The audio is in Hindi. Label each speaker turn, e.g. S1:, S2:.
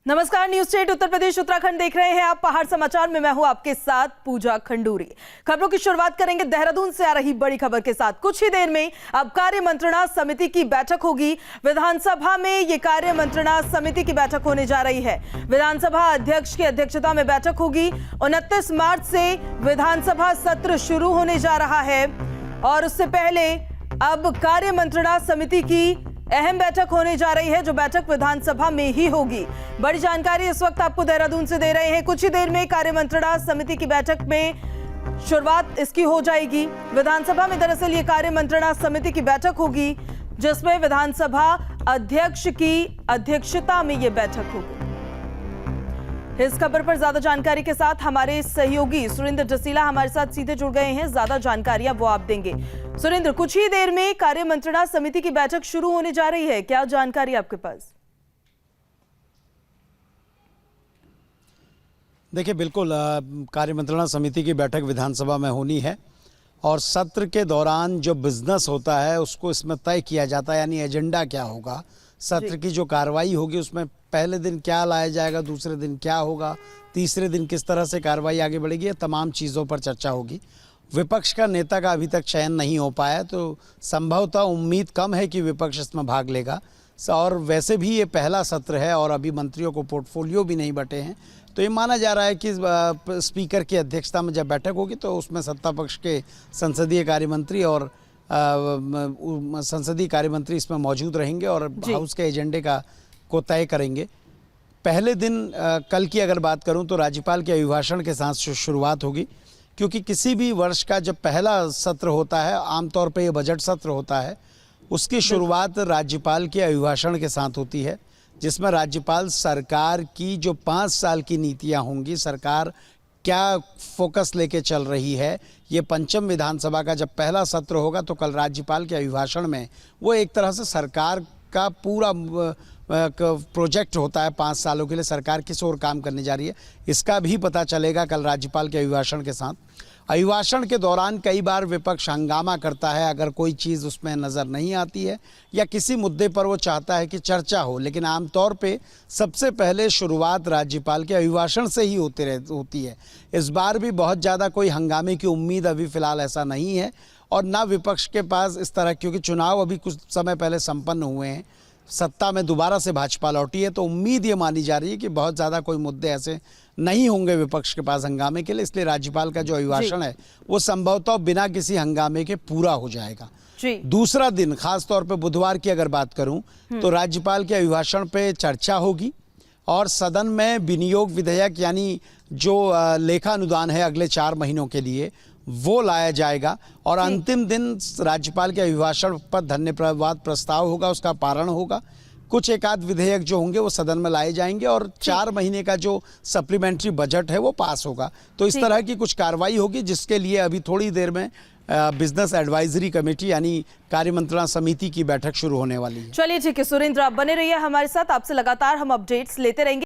S1: नमस्कार, न्यूज स्टेट उत्तर प्रदेश उत्तराखंड देख रहे हैं आप। पहाड़ समाचार में मैं हूं आपके साथ पूजा खंडूरी। खबरों की शुरुआत करेंगे देहरादून से आ रही बड़ी खबर के साथ। कुछ ही देर में अब कार्य मंत्रणा समिति की बैठक होगी। विधानसभा में ये कार्य मंत्रणा समिति की बैठक होने जा रही है। विधानसभा अध्यक्ष की अध्यक्षता में बैठक होगी। 29 मार्च से विधानसभा सत्र शुरू होने जा रहा है और उससे पहले अब कार्य मंत्रणा समिति की अहम बैठक होने जा रही है, जो बैठक विधानसभा में ही होगी। बड़ी जानकारी इस वक्त आपको देहरादून से दे रहे हैं। कुछ ही देर में कार्य मंत्रणा समिति की बैठक में शुरुआत इसकी हो जाएगी। विधानसभा में दरअसल ये कार्य मंत्रणा समिति की बैठक होगी, जिसमें विधानसभा अध्यक्ष की अध्यक्षता में ये बैठक होगी। इस खबर पर ज्यादा जानकारी के साथ हमारे सहयोगी सुरेंद्र जसीला हमारे साथ सीधे जुड़ गए हैं। ज्यादा जानकारियां वो आप देंगे। सुरेंद्र, कुछ ही देर में कार्य मंत्रणा समिति की बैठक शुरू होने जा रही है, क्या जानकारी आपके पास?
S2: देखिए, बिल्कुल कार्य मंत्रणा समिति की बैठक विधानसभा में होनी है और सत्र के दौरान जो बिजनेस होता है उसको इसमें तय किया जाता है, यानी एजेंडा क्या होगा, सत्र की जो कार्रवाई होगी उसमें पहले दिन क्या लाया जाएगा, दूसरे दिन क्या होगा, तीसरे दिन किस तरह से कार्रवाई आगे बढ़ेगी, ये तमाम चीज़ों पर चर्चा होगी। विपक्ष का नेता का अभी तक चयन नहीं हो पाया, तो संभवतः उम्मीद कम है कि विपक्ष इसमें भाग लेगा। और वैसे भी ये पहला सत्र है और अभी मंत्रियों को पोर्टफोलियो भी नहीं बटे हैं, तो ये माना जा रहा है कि स्पीकर की अध्यक्षता में जब बैठक होगी तो उसमें सत्ता पक्ष के संसदीय कार्य मंत्री और संसदीय कार्य मंत्री इसमें मौजूद रहेंगे और हाउस के एजेंडे को तय करेंगे। पहले दिन कल की अगर बात करूं तो राज्यपाल के अभिभाषण के साथ शुरुआत होगी, क्योंकि किसी भी वर्ष का जब पहला सत्र होता है, आमतौर पर यह बजट सत्र होता है, उसकी शुरुआत राज्यपाल के अभिभाषण के साथ होती है, जिसमें राज्यपाल सरकार की जो 5 साल की नीतियां होंगी, सरकार क्या फोकस लेके चल रही है, ये पंचम विधानसभा का जब पहला सत्र होगा तो कल राज्यपाल के अभिभाषण में वो एक तरह से सरकार का पूरा प्रोजेक्ट होता है, 5 सालों के लिए सरकार किस ओर काम करने जा रही है, इसका भी पता चलेगा कल राज्यपाल के अभिभाषण के साथ। अभिभाषण के दौरान कई बार विपक्ष हंगामा करता है अगर कोई चीज़ उसमें नज़र नहीं आती है या किसी मुद्दे पर वो चाहता है कि चर्चा हो, लेकिन आमतौर पे सबसे पहले शुरुआत राज्यपाल के अभिभाषण से ही होती है। इस बार भी बहुत ज़्यादा कोई हंगामे की उम्मीद अभी फ़िलहाल ऐसा नहीं है और ना विपक्ष के पास इस तरह, क्योंकि चुनाव अभी कुछ समय पहले संपन्न हुए हैं, सत्ता में दोबारा से भाजपा लौटी है, तो उम्मीद ये मानी जा रही है कि बहुत ज़्यादा कोई मुद्दे ऐसे नहीं होंगे विपक्ष के पास हंगामे के लिए, इसलिए राज्यपाल का जो अभिभाषण है वो संभवतः बिना किसी हंगामे के पूरा हो जाएगा। दूसरा दिन, खास तौर पे बुधवार की अगर बात करूं तो राज्यपाल के अभिभाषण पे चर्चा होगी और सदन में विनियोग विधेयक यानी जो लेखा अनुदान है अगले 4 महीनों के लिए वो लाया जाएगा और अंतिम दिन राज्यपाल के अभिभाषण पर धन्यवाद प्रस्ताव होगा, उसका पारण होगा। कुछ एकाध विधेयक जो होंगे वो सदन में लाए जाएंगे और 4 महीने का जो सप्लीमेंट्री बजट है वो पास होगा। तो इस तरह की कुछ कार्रवाई होगी, जिसके लिए अभी थोड़ी देर में बिजनेस एडवाइजरी कमेटी यानी कार्य मंत्रणा समिति की बैठक शुरू होने वाली है।
S1: चलिए ठीक है सुरेंद्र, आप बने रहिए हमारे साथ, आपसे लगातार हम अपडेट्स लेते रहेंगे।